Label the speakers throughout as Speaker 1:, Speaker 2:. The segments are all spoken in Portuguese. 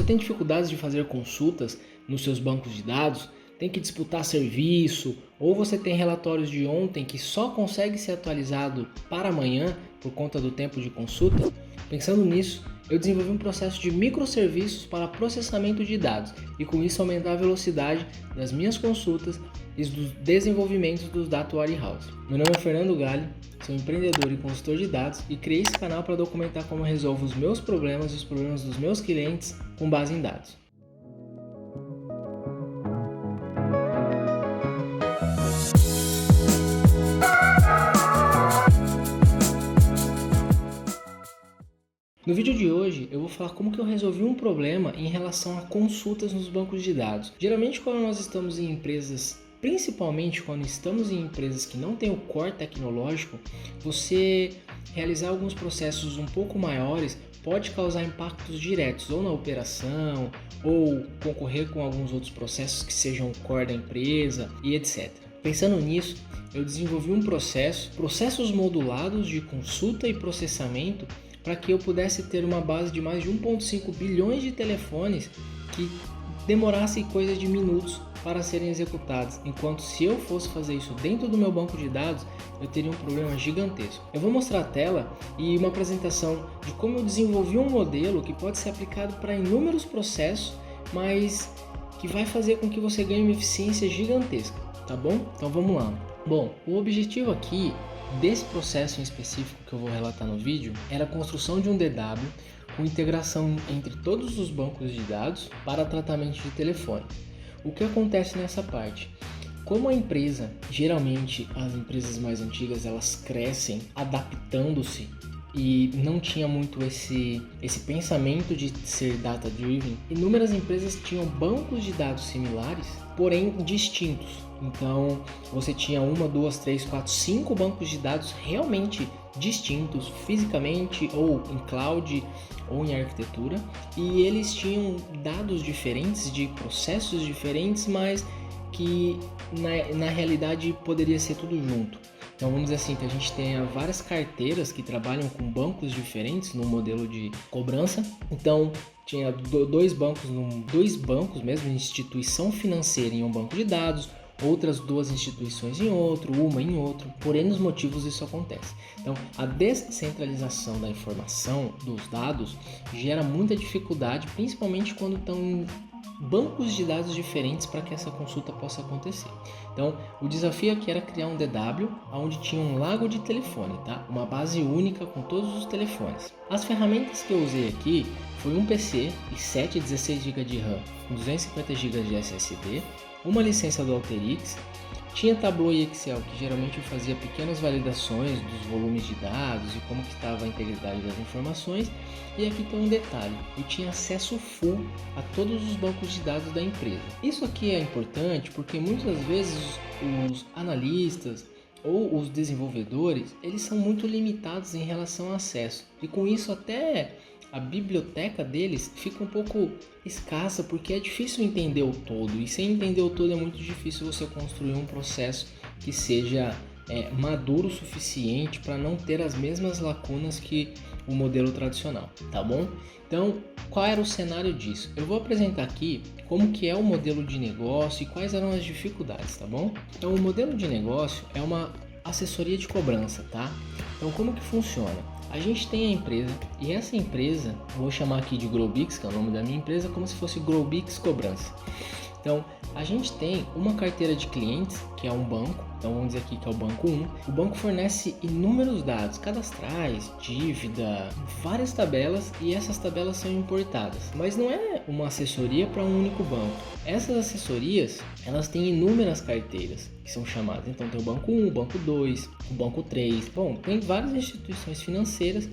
Speaker 1: tem dificuldades de fazer consultas nos seus bancos de dados? Tem que disputar serviço? Ou você tem relatórios de ontem que só consegue ser atualizado para amanhã por conta do tempo de consulta? Pensando nisso, eu desenvolvi um processo de microserviços para processamento de dados e com isso aumentar a velocidade das minhas consultas e dos desenvolvimentos dos Data Warehouse. Meu nome é Fernando Galli, sou empreendedor e consultor de dados e criei esse canal para documentar como eu resolvo os meus problemas e os problemas dos meus clientes com base em dados. No vídeo de hoje eu vou falar como que eu resolvi um problema em relação a consultas nos bancos de dados. Geralmente quando nós estamos em empresas, principalmente quando estamos em empresas que não têm o core tecnológico, você realizar alguns processos um pouco maiores pode causar impactos diretos ou na operação ou concorrer com alguns outros processos que sejam o core da empresa e etc. Pensando nisso, eu desenvolvi um processos modulados de consulta e processamento para que eu pudesse ter uma base de mais de 1,5 bilhões de telefones que demorasse coisa de minutos para serem executados, enquanto se eu fosse fazer isso dentro do meu banco de dados, eu teria um problema gigantesco. Eu vou mostrar a tela e uma apresentação de como eu desenvolvi um modelo que pode ser aplicado para inúmeros processos, mas que vai fazer com que você ganhe uma eficiência gigantesca, tá bom? Então vamos lá. Bom, o objetivo aqui desse processo em específico que eu vou relatar no vídeo era a construção de um DW com integração entre todos os bancos de dados para tratamento de telefone. O que acontece nessa parte? Como a empresa, geralmente as empresas mais antigas, elas crescem adaptando-se e não tinha muito esse pensamento de ser data-driven, inúmeras empresas tinham bancos de dados similares, porém distintos. Então você tinha 1, 2, 3, 4, 5 bancos de dados realmente distintos fisicamente ou em cloud ou em arquitetura, e eles tinham dados diferentes de processos diferentes, mas que na realidade poderia ser tudo junto. Então vamos dizer assim, que a gente tenha várias carteiras que trabalham com bancos diferentes no modelo de cobrança. Então tinha dois bancos mesmo, instituição financeira em um banco de dados, outras 2 instituições em outro, uma em outro. Por N motivos isso acontece. Então a descentralização da informação, dos dados, gera muita dificuldade, principalmente quando estão em bancos de dados diferentes para que essa consulta possa acontecer. Então, o desafio aqui era criar um DW onde tinha um lago de telefone, tá? Uma base única com todos os telefones. As ferramentas que eu usei aqui foi um PC e 7 16 GB de RAM com 250 GB de SSD, uma licença do Alteryx, tinha Tableau e Excel, que geralmente eu fazia pequenas validações dos volumes de dados e como que estava a integridade das informações. E aqui tem um detalhe, eu tinha acesso full a todos os bancos de dados da empresa. Isso aqui é importante porque muitas vezes os analistas ou os desenvolvedores, eles são muito limitados em relação ao acesso. E com isso até a biblioteca deles fica um pouco escassa, porque é difícil entender o todo, e sem entender o todo é muito difícil você construir um processo que seja maduro o suficiente para não ter as mesmas lacunas que o modelo tradicional, tá bom? Então, qual era o cenário disso? Eu vou apresentar aqui como que é o modelo de negócio e quais eram as dificuldades, tá bom? Então, o modelo de negócio é uma assessoria de cobrança, tá? Então, como que funciona? A gente tem a empresa e essa empresa, vou chamar aqui de Growbix, que é o nome da minha empresa, como se fosse Growbix Cobrança. Então, a gente tem uma carteira de clientes, que é um banco, então vamos dizer aqui que é o banco 1. O banco fornece inúmeros dados cadastrais, dívida, várias tabelas, e essas tabelas são importadas. Mas não é uma assessoria para um único banco. Essas assessorias, elas têm inúmeras carteiras que são chamadas. Então tem o banco 1, o banco 2, o banco 3. Bom, tem várias instituições financeiras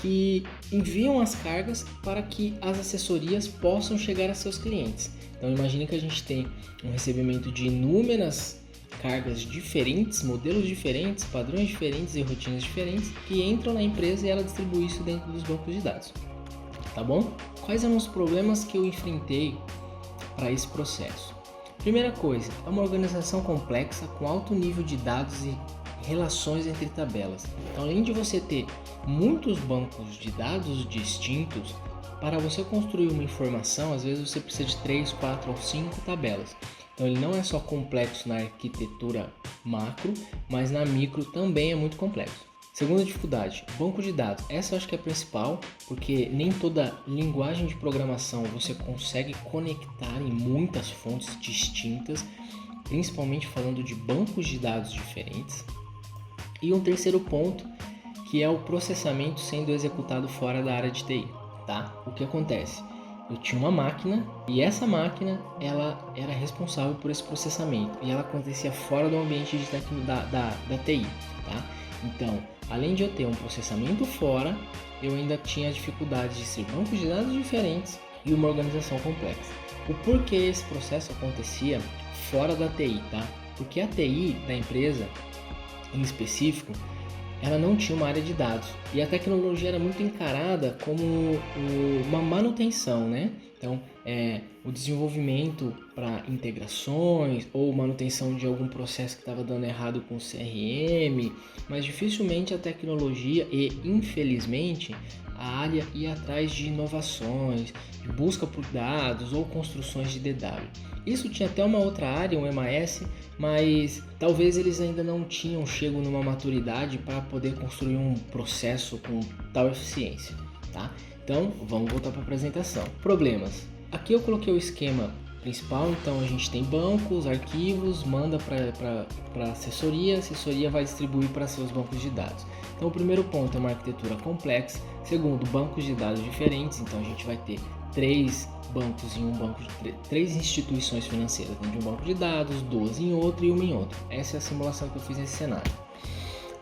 Speaker 1: que enviam as cargas para que as assessorias possam chegar a seus clientes. Então imagine que a gente tem um recebimento de inúmeras cargas diferentes, modelos diferentes, padrões diferentes e rotinas diferentes que entram na empresa e ela distribui isso dentro dos bancos de dados. Tá bom? Quais eram os problemas que eu enfrentei para esse processo? Primeira coisa, é uma organização complexa com alto nível de dados e relações entre tabelas. Então, além de você ter muitos bancos de dados distintos, para você construir uma informação, às vezes você precisa de 3, 4 ou 5 tabelas. Então ele não é só complexo na arquitetura macro, mas na micro também é muito complexo. Segunda dificuldade, banco de dados. Essa eu acho que é a principal, porque nem toda linguagem de programação você consegue conectar em muitas fontes distintas, principalmente falando de bancos de dados diferentes. E um terceiro ponto, que é o processamento sendo executado fora da área de TI, tá? O que acontece? Eu tinha uma máquina e essa máquina ela era responsável por esse processamento e ela acontecia fora do ambiente da TI, tá? Então, além de eu ter um processamento fora, eu ainda tinha dificuldades de ser bancos de dados diferentes e uma organização complexa. O porquê esse processo acontecia fora da TI, tá? Porque a TI da empresa, em específico, ela não tinha uma área de dados e a tecnologia era muito encarada como uma manutenção, né? Então, o desenvolvimento para integrações ou manutenção de algum processo que estava dando errado com o CRM, mas dificilmente a tecnologia e, infelizmente, a área ia atrás de inovações, de busca por dados ou construções de DW. Isso tinha até uma outra área, um MAS, mas talvez eles ainda não tinham chego numa maturidade para poder construir um processo com tal eficiência, tá? Então, vamos voltar para a apresentação. Problemas. Aqui eu coloquei o esquema principal, então a gente tem bancos, arquivos, manda para a assessoria vai distribuir para seus bancos de dados. Então o primeiro ponto é uma arquitetura complexa, segundo, bancos de dados diferentes, então a gente vai ter três bancos em um banco de três instituições financeiras dentro de um banco de dados, duas em outro e uma em outro. Essa é a simulação que eu fiz nesse cenário.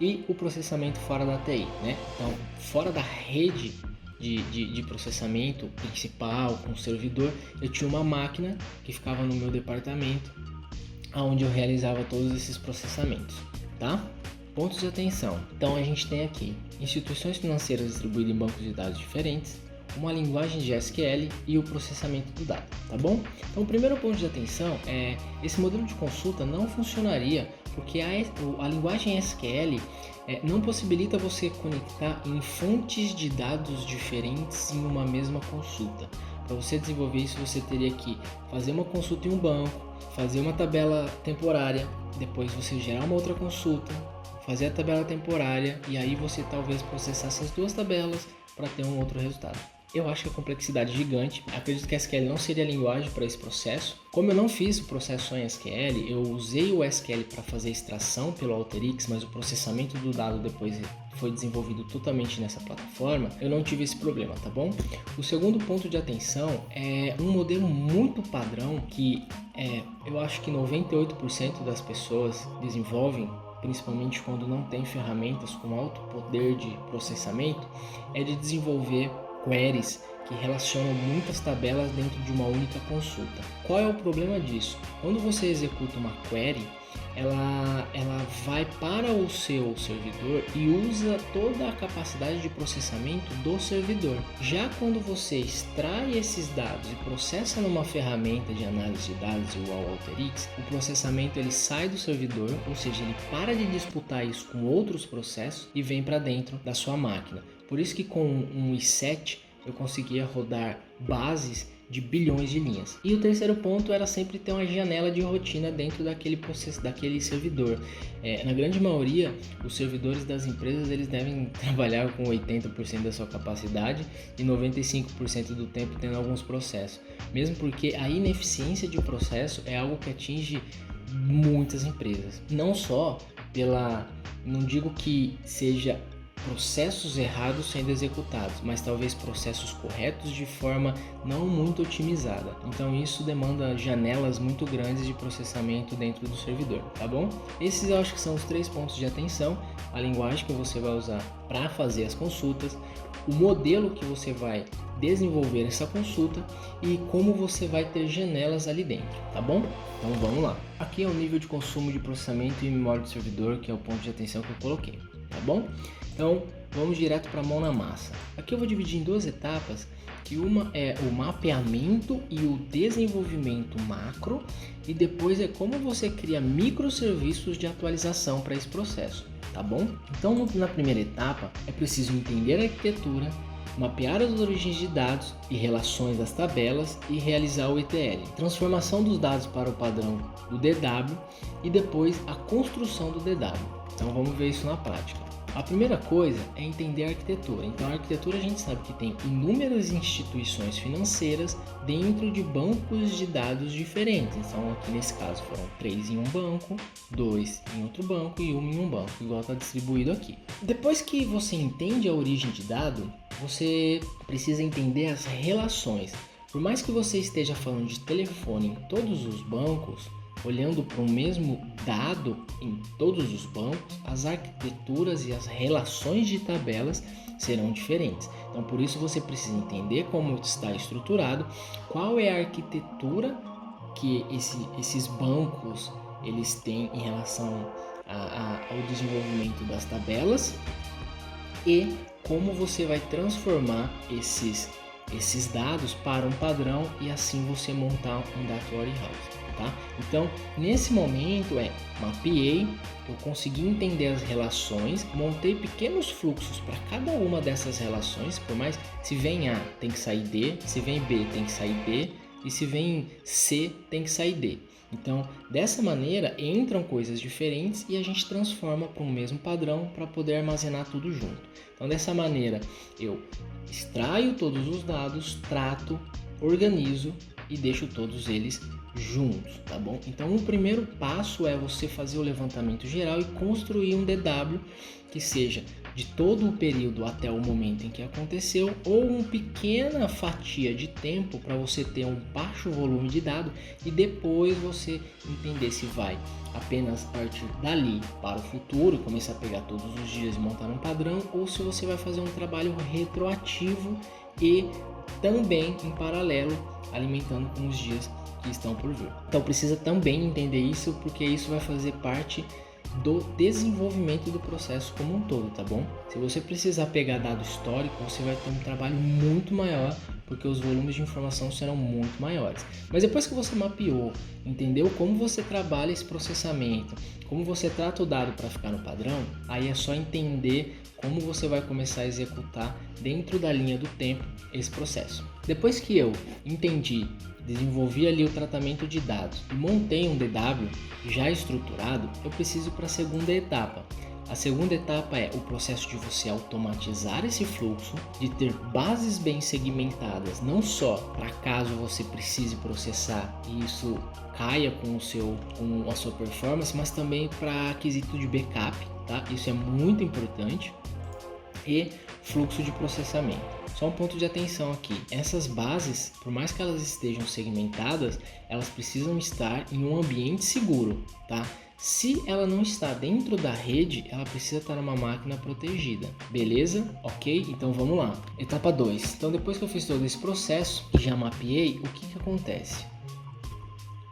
Speaker 1: E o processamento fora da TI, né? Então, fora da rede de processamento principal com o servidor, eu tinha uma máquina que ficava no meu departamento, onde eu realizava todos esses processamentos, tá? Pontos de atenção. Então a gente tem aqui instituições financeiras distribuídas em bancos de dados diferentes, uma linguagem de SQL e o processamento do dado, tá bom? Então o primeiro ponto de atenção é esse modelo de consulta não funcionaria porque a linguagem SQL não possibilita você conectar em fontes de dados diferentes em uma mesma consulta. Para você desenvolver isso, você teria que fazer uma consulta em um banco, fazer uma tabela temporária, depois você gerar uma outra consulta, fazer a tabela temporária e aí você talvez processar essas duas tabelas para ter um outro resultado. Eu acho que a complexidade é gigante, acredito que a SQL não seria a linguagem para esse processo. Como eu não fiz o processo só em SQL, eu usei o SQL para fazer extração pelo Alteryx, mas o processamento do dado depois foi desenvolvido totalmente nessa plataforma, eu não tive esse problema, tá bom? O segundo ponto de atenção é um modelo muito padrão que eu acho que 98% das pessoas desenvolvem, principalmente quando não tem ferramentas com alto poder de processamento, é de desenvolver queries que relacionam muitas tabelas dentro de uma única consulta. Qual é o problema disso? Quando você executa uma query, ela vai para o seu servidor e usa toda a capacidade de processamento do servidor. Já quando você extrai esses dados e processa numa ferramenta de análise de dados igual ao Alteryx, o processamento ele sai do servidor, ou seja, ele para de disputar isso com outros processos e vem para dentro da sua máquina. Por isso que com um i7 eu conseguia rodar bases de bilhões de linhas. E o terceiro ponto era sempre ter uma janela de rotina dentro daquele processo, daquele servidor. Na grande maioria, os servidores das empresas eles devem trabalhar com 80% da sua capacidade e 95% do tempo tendo alguns processos. Mesmo porque a ineficiência de processo é algo que atinge muitas empresas. Não só não digo que seja processos errados sendo executados, mas talvez processos corretos de forma não muito otimizada. Então isso demanda janelas muito grandes de processamento dentro do servidor, tá bom? Esses eu acho que são os 3 pontos de atenção: a linguagem que você vai usar para fazer as consultas, o modelo que você vai desenvolver essa consulta e como você vai ter janelas ali dentro, tá bom? Então vamos lá. Aqui é o nível de consumo de processamento e memória do servidor, que é o ponto de atenção que eu coloquei, tá bom? Então vamos direto para a mão na massa. Aqui eu vou dividir em 2 etapas, que uma é o mapeamento e o desenvolvimento macro, e depois é como você cria microserviços de atualização para esse processo, tá bom? Então na primeira etapa é preciso entender a arquitetura, mapear as origens de dados e relações das tabelas e realizar o ETL, transformação dos dados para o padrão do DW e depois a construção do DW. Então vamos ver isso na prática. A primeira coisa é entender a arquitetura. Então a arquitetura a gente sabe que tem inúmeras instituições financeiras dentro de bancos de dados diferentes. Então aqui nesse caso foram 3 em um banco, 2 em outro banco e 1 em um banco, igual está distribuído aqui. Depois que você entende a origem de dado, você precisa entender as relações. Por mais que você esteja falando de telefone em todos os bancos, olhando para o mesmo dado em todos os bancos, as arquiteturas e as relações de tabelas serão diferentes. Então, por isso você precisa entender como está estruturado, qual é a arquitetura que esses bancos eles têm em relação ao desenvolvimento das tabelas e como você vai transformar esses dados para um padrão e assim você montar um data warehouse. Tá? Então, nesse momento mapeei, eu consegui entender as relações, montei pequenos fluxos para cada uma dessas relações, por mais se vem A tem que sair D, se vem B tem que sair B e se vem C tem que sair D. Então, dessa maneira entram coisas diferentes e a gente transforma para um mesmo padrão para poder armazenar tudo junto. Então, dessa maneira eu extraio todos os dados, trato, organizo e deixo todos eles juntos, tá bom? Então o primeiro passo é você fazer o levantamento geral e construir um DW que seja de todo o período até o momento em que aconteceu ou uma pequena fatia de tempo para você ter um baixo volume de dados e depois você entender se vai apenas partir dali para o futuro, começar a pegar todos os dias e montar um padrão, ou se você vai fazer um trabalho retroativo e também em paralelo alimentando com os dias que estão por vir. Então precisa também entender isso, porque isso vai fazer parte do desenvolvimento do processo como um todo, tá bom? Se você precisar pegar dado histórico, você vai ter um trabalho muito maior, porque os volumes de informação serão muito maiores. Mas depois que você mapeou, entendeu como você trabalha esse processamento, como você trata o dado para ficar no padrão, aí é só entender como você vai começar a executar dentro da linha do tempo esse processo. Depois que eu entendi, desenvolvi ali o tratamento de dados e montei um DW já estruturado, eu preciso para a segunda etapa. A segunda etapa é o processo de você automatizar esse fluxo, de ter bases bem segmentadas, não só para caso você precise processar e isso caia com a sua performance, mas também para quesito de backup, tá? Isso é muito importante. E fluxo de processamento. Só um ponto de atenção aqui, essas bases, por mais que elas estejam segmentadas, elas precisam estar em um ambiente seguro, tá? Se ela não está dentro da rede, ela precisa estar numa máquina protegida, beleza? Ok? Então vamos lá. Etapa 2. Então depois que eu fiz todo esse processo e já mapeei, o que acontece?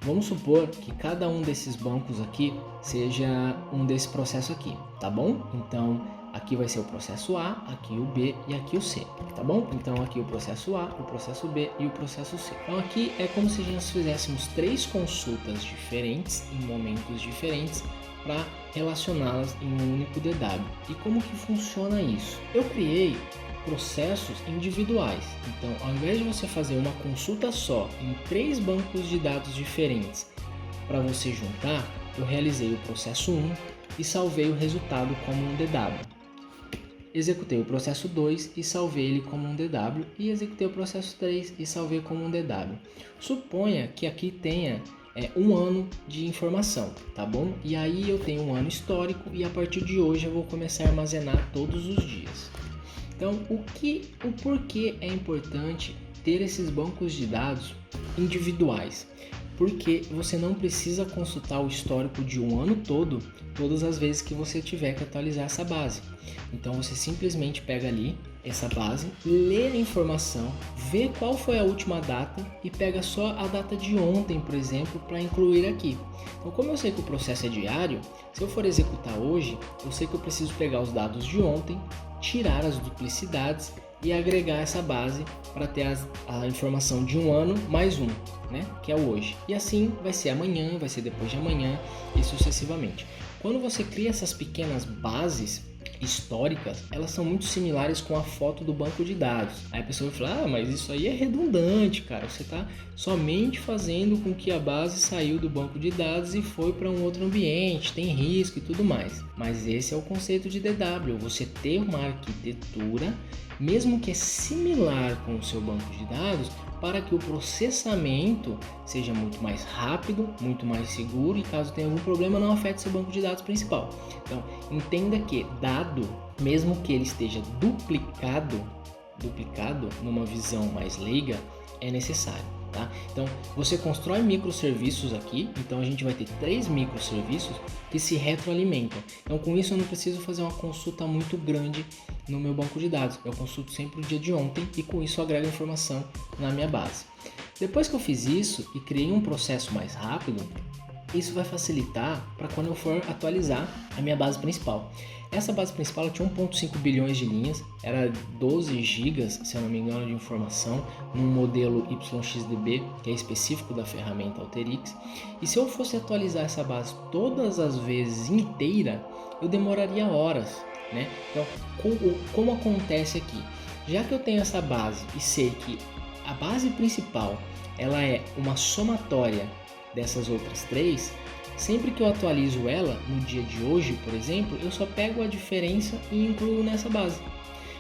Speaker 1: Vamos supor que cada um desses bancos aqui seja um desse processo aqui, tá bom? Então aqui vai ser o processo A, aqui o B e aqui o C, tá bom? Então aqui o processo A, o processo B e o processo C. Então aqui é como se nós fizéssemos 3 consultas diferentes em momentos diferentes para relacioná-las em um único DW. E como que funciona isso? Eu criei processos individuais. Então, ao invés de você fazer uma consulta só em 3 bancos de dados diferentes para você juntar, eu realizei o processo 1 e salvei o resultado como um DW. Executei o processo 2 e salvei ele como um DW e executei o processo 3 e salvei como um DW. Suponha que aqui tenha um ano de informação, tá bom? E aí eu tenho um ano histórico e a partir de hoje eu vou começar a armazenar todos os dias. Então, o porquê é importante ter esses bancos de dados individuais? Porque você não precisa consultar o histórico de um ano todo, todas as vezes que você tiver que atualizar essa base. Então você simplesmente pega ali essa base, lê a informação, vê qual foi a última data e pega só a data de ontem, por exemplo, para incluir aqui. Então, como eu sei que o processo é diário, se eu for executar hoje, eu sei que eu preciso pegar os dados de ontem, tirar as duplicidades e agregar essa base para ter a informação de um ano mais um, né? Que é o hoje. E assim vai ser amanhã, vai ser depois de amanhã e sucessivamente. Quando você cria essas pequenas bases, históricas, elas são muito similares com a foto do banco de dados. Aí a pessoa vai falar, mas isso aí é redundante, cara. Você está somente fazendo com que a base saiu do banco de dados e foi para um outro ambiente, tem risco e tudo mais. Mas esse é o conceito de DW, você ter uma arquitetura, mesmo que é similar com o seu banco de dados, para que o processamento seja muito mais rápido, muito mais seguro e caso tenha algum problema não afete seu banco de dados principal. Então, entenda que dado, mesmo que ele esteja duplicado numa visão mais leiga, é necessário. Tá? Então, você constrói microserviços aqui, então a gente vai ter 3 microserviços que se retroalimentam. Então, com isso eu não preciso fazer uma consulta muito grande no meu banco de dados. Eu consulto sempre o dia de ontem e com isso eu agrego informação na minha base. Depois que eu fiz isso e criei um processo mais rápido, isso vai facilitar para quando eu for atualizar a minha base principal. Essa base principal tinha 1.5 bilhões de linhas, era 12 gigas, se eu não me engano, de informação, num modelo YXDB, que é específico da ferramenta Alteryx. E se eu fosse atualizar essa base todas as vezes inteira, eu demoraria horas, né? Então, como acontece aqui? Já que eu tenho essa base e sei que a base principal ela é uma somatória dessas outras 3, sempre que eu atualizo ela, no dia de hoje, por exemplo, eu só pego a diferença e incluo nessa base.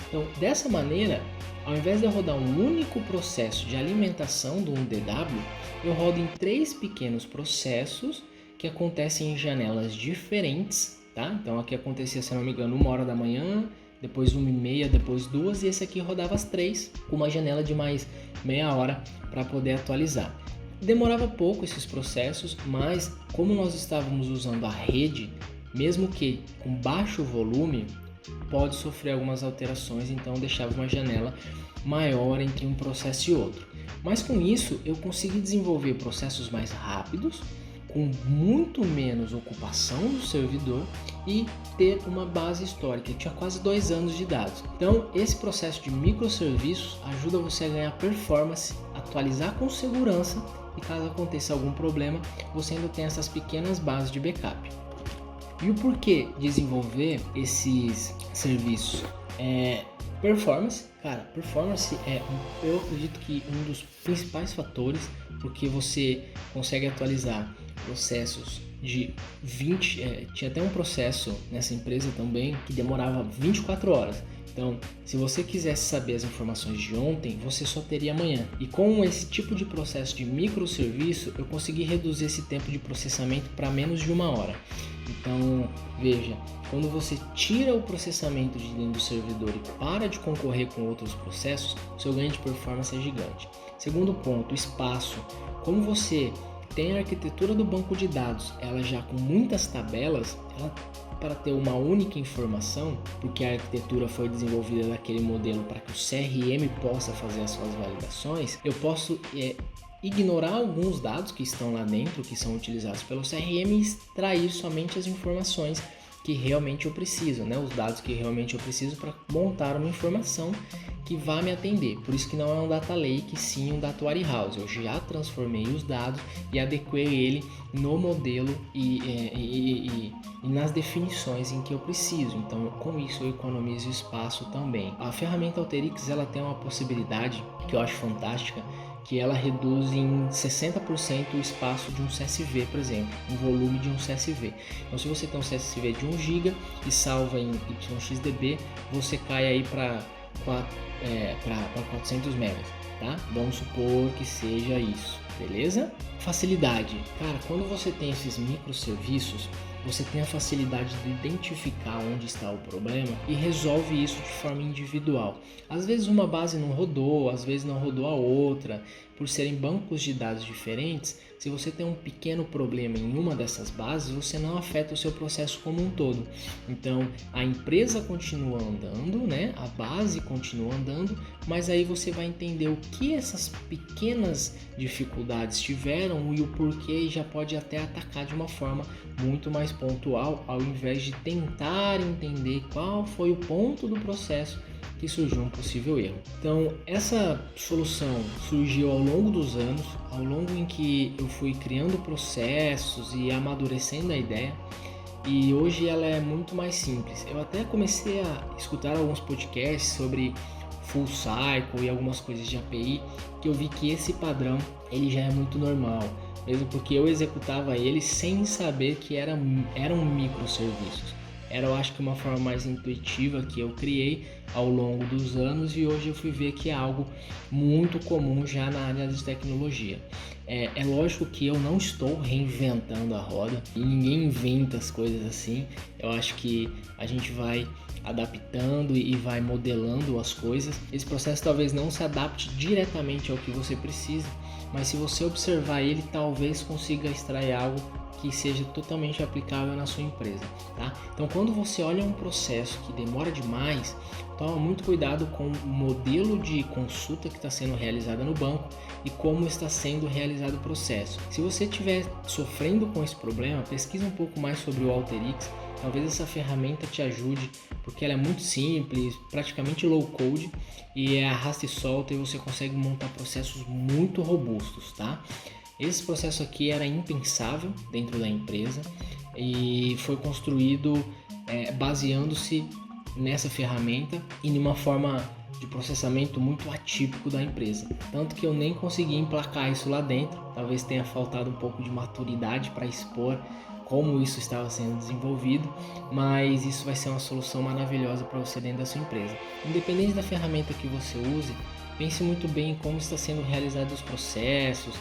Speaker 1: Então, dessa maneira, ao invés de eu rodar um único processo de alimentação do 1DW, eu rodo em 3 pequenos processos que acontecem em janelas diferentes, tá? Então, aqui acontecia, se não me engano, 1h da manhã, depois 1h30, depois 2, e esse aqui rodava as 3, com uma janela de mais meia hora para poder atualizar. Demorava pouco esses processos, mas como nós estávamos usando a rede, mesmo que com baixo volume, pode sofrer algumas alterações, então deixava uma janela maior entre um processo e outro. Mas com isso eu consegui desenvolver processos mais rápidos, com muito menos ocupação do servidor e ter uma base histórica. Eu tinha quase 2 anos de dados. Então esse processo de microserviços ajuda você a ganhar performance, atualizar com segurança e caso aconteça algum problema, você ainda tem essas pequenas bases de backup. E o porquê desenvolver esses serviços? Performance. Cara, performance eu acredito que um dos principais fatores, porque você consegue atualizar processos de 20... tinha até um processo nessa empresa também que demorava 24 horas. Então, se você quisesse saber as informações de ontem, você só teria amanhã. E com esse tipo de processo de microserviço, eu consegui reduzir esse tempo de processamento para menos de 1 hora. Então, veja, quando você tira o processamento de dentro do servidor e para de concorrer com outros processos, o seu ganho de performance é gigante. Segundo ponto, espaço. Como você tem a arquitetura do banco de dados, ela já com muitas tabelas, para ter uma única informação, porque a arquitetura foi desenvolvida daquele modelo para que o CRM possa fazer as suas validações, eu posso ignorar alguns dados que estão lá dentro, que são utilizados pelo CRM e extrair somente as informações que realmente eu preciso, né? Os dados que realmente eu preciso para montar uma informação que vá me atender. Por isso que não é um data lake, sim um data warehouse. Eu já transformei os dados e adequei ele no modelo e nas definições em que eu preciso. Então, com isso eu economizo espaço também. A ferramenta Alteryx ela tem uma possibilidade que eu acho fantástica, que ela reduz em 60% o espaço de um CSV, por exemplo, o volume de um CSV. Então, se você tem um CSV de 1 GB e salva em YXDB, você cai aí para 400 megas, tá? Vamos supor que seja isso, beleza? Facilidade. Cara, quando você tem esses microserviços, você tem a facilidade de identificar onde está o problema e resolve isso de forma individual. Às vezes uma base não rodou, às vezes não rodou a outra, por serem bancos de dados diferentes. Se você tem um pequeno problema em uma dessas bases, você não afeta o seu processo como um todo. Então a empresa continua andando, né? A base continua andando, mas aí você vai entender o que essas pequenas dificuldades tiveram e o porquê, e já pode até atacar de uma forma muito mais pontual, ao invés de tentar entender qual foi o ponto do processo que surgiu um possível erro. Então essa solução surgiu ao longo dos anos, ao longo em que eu fui criando processos e amadurecendo a ideia, e hoje ela é muito mais simples. Eu até comecei a escutar alguns podcasts sobre full cycle e algumas coisas de API, que eu vi que esse padrão ele já é muito normal, mesmo porque eu executava ele sem saber que eram microserviços. Era, eu acho que uma forma mais intuitiva que eu criei ao longo dos anos, e hoje eu fui ver que é algo muito comum já na área de tecnologia. É lógico que eu não estou reinventando a roda, e ninguém inventa as coisas assim. Eu acho que a gente vai adaptando e vai modelando as coisas. Esse processo talvez não se adapte diretamente ao que você precisa, mas se você observar ele, talvez consiga extrair algo que seja totalmente aplicável na sua empresa, tá? Então, quando você olha um processo que demora demais, toma muito cuidado com o modelo de consulta que está sendo realizada no banco e como está sendo realizado o processo. Se você estiver sofrendo com esse problema, pesquisa um pouco mais sobre o Alteryx. Talvez essa ferramenta te ajude, porque ela é muito simples, praticamente low code, e é arrasta e solta, e você consegue montar processos muito robustos, tá? Esse processo aqui era impensável dentro da empresa e foi construído baseando-se nessa ferramenta e numa forma de processamento muito atípico da empresa. Tanto que eu nem consegui emplacar isso lá dentro, talvez tenha faltado um pouco de maturidade para expor como isso estava sendo desenvolvido, mas isso vai ser uma solução maravilhosa para você dentro da sua empresa. Independente da ferramenta que você use, pense muito bem em como está sendo realizados os processos,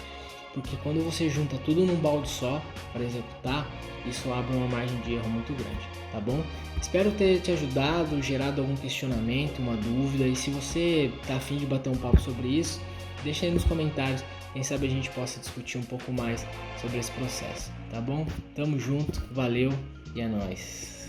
Speaker 1: porque quando você junta tudo num balde só para executar, isso abre uma margem de erro muito grande, tá bom? Espero ter te ajudado, gerado algum questionamento, uma dúvida, e se você tá afim de bater um papo sobre isso, deixa aí nos comentários, quem sabe a gente possa discutir um pouco mais sobre esse processo, tá bom? Tamo junto, valeu e é nóis!